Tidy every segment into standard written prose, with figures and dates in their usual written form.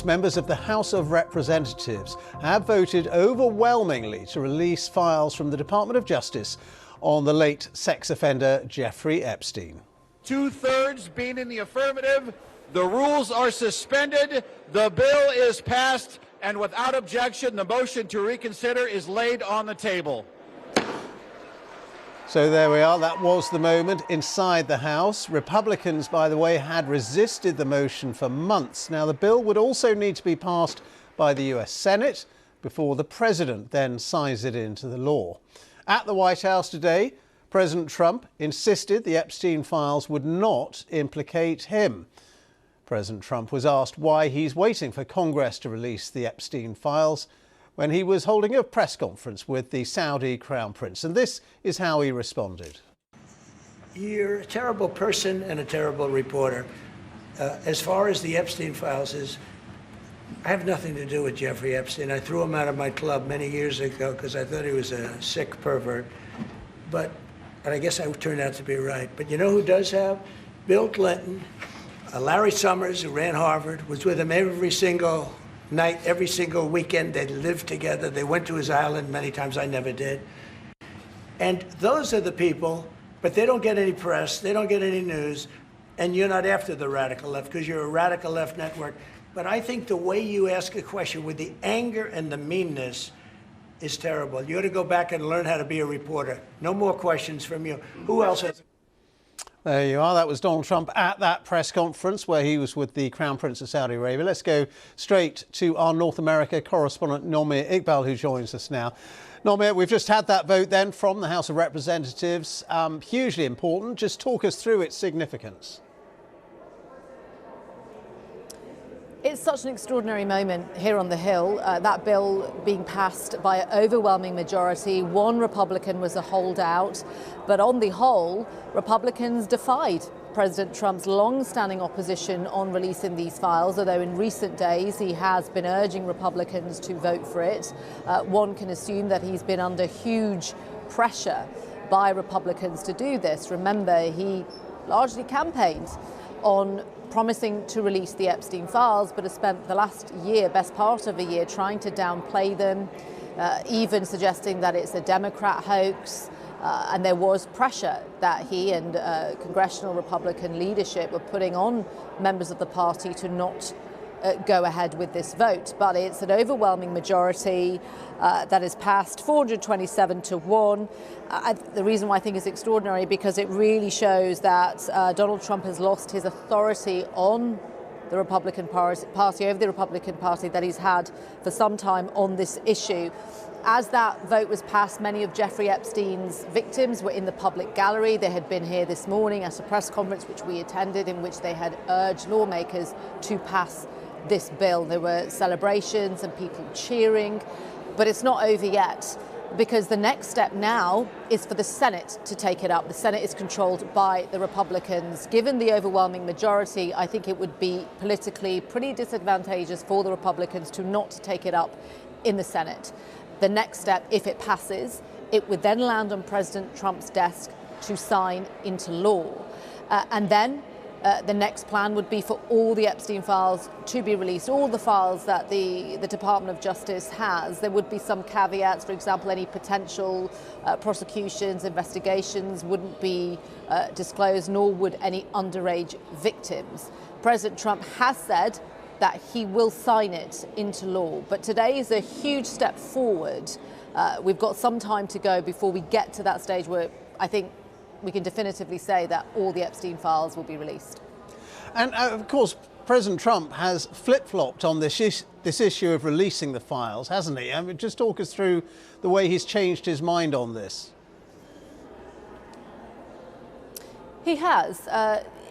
Members of the House of Representatives have voted overwhelmingly to release files from the Department of Justice on the late sex offender Jeffrey Epstein. 2/3 being in the affirmative, the rules are suspended, the bill is passed, and without objection, the motion to reconsider is laid on the table. So there we are. That was the moment inside the House. Republicans, by the way, had resisted the motion for months. Now, the bill would also need to be passed by the US Senate before the president then signs it into the law. At the White House today, President Trump insisted the Epstein files would not implicate him. President Trump was asked why he's waiting for Congress to release the Epstein files when he was holding a press conference with the Saudi Crown Prince. And this is how he responded. You're a terrible person and a terrible reporter. As far as the Epstein files is, I have nothing to do with Jeffrey Epstein. I threw him out of my club many years ago because I thought he was a sick pervert. And I guess I turned out to be right. But you know who does have? Bill Clinton, Larry Summers, who ran Harvard, was with him every single night, every single weekend. They lived together. They went to his island many times. I never did. And those are the people, but they don't get any press. They don't get any news. And you're not after the radical left because you're a radical left network. But I think the way you ask a question with the anger and the meanness is terrible. You ought to go back and learn how to be a reporter. No more questions from you. Who else has... There you are. That was Donald Trump at that press conference where he was with the Crown Prince of Saudi Arabia. Let's go straight to our North America correspondent, Nomir Iqbal, who joins us now. Nomir, we've just had that vote then from the House of Representatives. Hugely important. Just talk us through its significance. It's such an extraordinary moment here on the Hill, that bill being passed by an overwhelming majority. One Republican was a holdout, but on the whole, Republicans defied President Trump's long-standing opposition on releasing these files, although in recent days he has been urging Republicans to vote for it. One can assume that he's been under huge pressure by Republicans to do this. Remember, he largely campaigned on promising to release the Epstein files, but has spent the last year, best part of a year, trying to downplay them, even suggesting that it's a Democrat hoax. And there was pressure that he and congressional Republican leadership were putting on members of the party to not go ahead with this vote. But it's an overwhelming majority that is passed, 427 to 1. The reason why I think it's extraordinary, because it really shows that Donald Trump has lost his authority on the Republican Party, over the Republican Party that he's had for some time on this issue. As that vote was passed, many of Jeffrey Epstein's victims were in the public gallery. They had been here this morning at a press conference which we attended, in which they had urged lawmakers to pass this bill. There were celebrations and people cheering, but it's not over yet, because the next step now is for the Senate to take it up. The Senate is controlled by the Republicans. Given the overwhelming majority, I think it would be politically pretty disadvantageous for the Republicans to not take it up in the Senate. The next step, if it passes, it would then land on President Trump's desk to sign into law. And then the next plan would be for all the Epstein files to be released, all the files that the Department of Justice has. There would be some caveats. For example, any potential prosecutions, investigations wouldn't be disclosed, nor would any underage victims. President Trump has said that he will sign it into law. But today is a huge step forward. We've got some time to go before we get to that stage where I think we can definitively say that all the Epstein files will be released. And of course, President Trump has flip-flopped on this issue of releasing the files, hasn't he? I mean, just talk us through the way he's changed his mind on this. He has.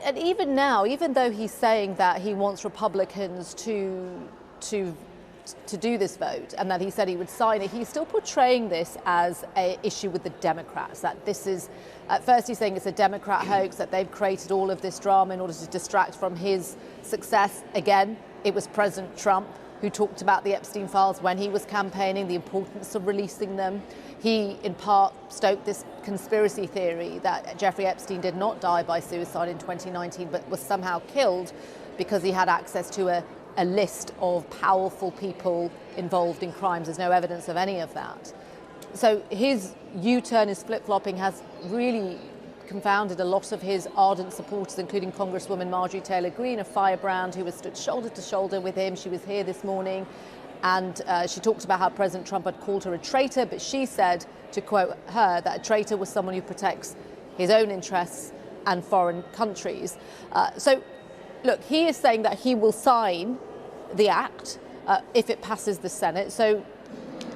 And even now, even though he's saying that he wants Republicans to do this vote and that he said he would sign it, he's still portraying this as an issue with the Democrats, that this is, at first he's saying it's a Democrat hoax, that they've created all of this drama in order to distract from his success. Again, it was President Trump who talked about the Epstein files when he was campaigning, the importance of releasing them. He, in part, stoked this conspiracy theory that Jeffrey Epstein did not die by suicide in 2019, but was somehow killed because he had access to a a list of powerful people involved in crimes. There's no evidence of any of that. So his U-turn, his flip-flopping has really confounded a lot of his ardent supporters, including Congresswoman Marjorie Taylor Greene, a firebrand who has stood shoulder to shoulder with him. She was here this morning, and she talked about how President Trump had called her a traitor, but she said, to quote her, that a traitor was someone who protects his own interests and foreign countries. So, look, he is saying that he will sign the act if it passes the Senate. So,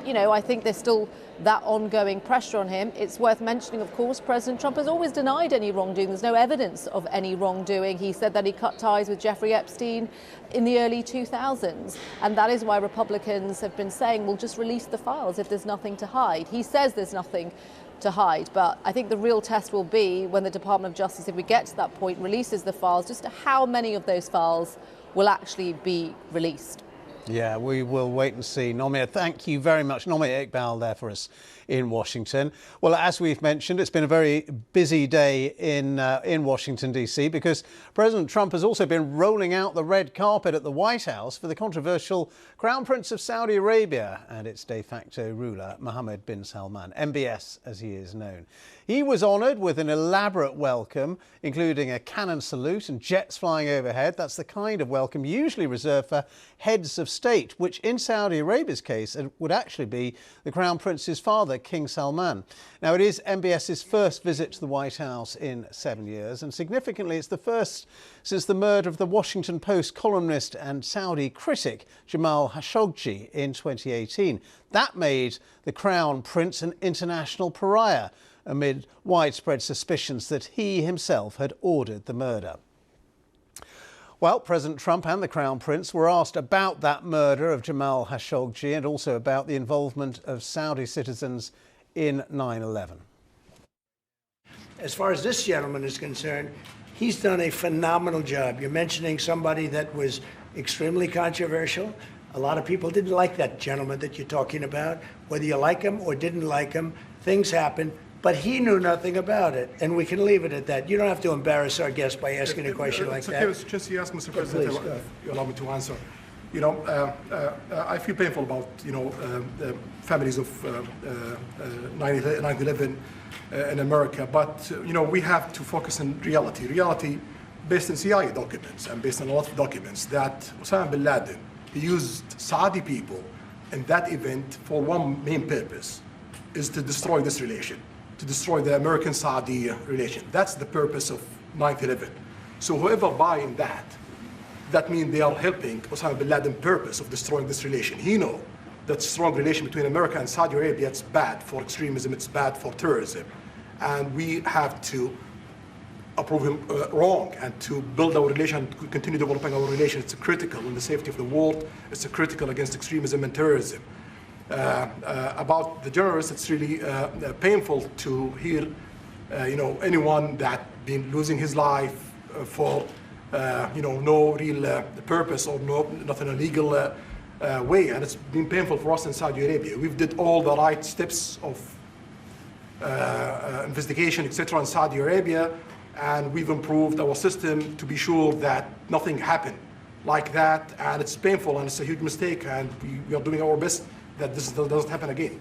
you know, I think there's still that ongoing pressure on him. It's worth mentioning, of course, President Trump has always denied any wrongdoing. There's no evidence of any wrongdoing. He said that he cut ties with Jeffrey Epstein in the early 2000s. And that is why Republicans have been saying, well, just release the files if there's nothing to hide. He says there's nothing to hide. But I think the real test will be when the Department of Justice, if we get to that point, releases the files, just how many of those files will actually be released. Yeah, we will wait and see. Nomia, thank you very much. Nomia Iqbal there for us in Washington. Well, as we've mentioned, it's been a very busy day in Washington, D.C., because President Trump has also been rolling out the red carpet at the White House for the controversial Crown Prince of Saudi Arabia and its de facto ruler, Mohammed bin Salman, MBS as he is known. He was honoured with an elaborate welcome, including a cannon salute and jets flying overhead. That's the kind of welcome usually reserved for heads of state, which in Saudi Arabia's case would actually be the Crown Prince's father, King Salman. Now, it is MBS's first visit to the White House in 7 years, and significantly it's the first since the murder of the Washington Post columnist and Saudi critic Jamal Khashoggi in 2018. That made the Crown Prince an international pariah amid widespread suspicions that he himself had ordered the murder. Well, President Trump and the Crown Prince were asked about that murder of Jamal Khashoggi and also about the involvement of Saudi citizens in 9/11. As far as this gentleman is concerned, he's done a phenomenal job. You're mentioning somebody that was extremely controversial. A lot of people didn't like that gentleman that you're talking about. Whether you like him or didn't like him, things happen. But he knew nothing about it, and we can leave it at that. You don't have to embarrass our guest by asking a question like that. Okay, just you ask, Mr. President, if you allow me to answer. You know, I feel painful about, the families of 9/11 in America, but, we have to focus on reality. Reality based on CIA documents and based on a lot of documents that Osama bin Laden, he used Saudi people in that event for one main purpose, is to destroy this relation, to destroy the American-Saudi relation. That's the purpose of 9/11. So whoever buying that means they are helping Osama bin Laden's purpose of destroying this relation. He knows that strong relation between America and Saudi Arabia, it's bad for extremism, it's bad for terrorism. And we have to approve him wrong and to build our relation, continue developing our relation. It's critical in the safety of the world. It's critical against extremism and terrorism. About the journalists, it's really painful to hear, anyone that been losing his life for, no real purpose or not in a legal way, and it's been painful for us in Saudi Arabia. We've did all the right steps of investigation, etc., in Saudi Arabia, and we've improved our system to be sure that nothing happened like that, and it's painful and it's a huge mistake, and we are doing our best that this doesn't happen again.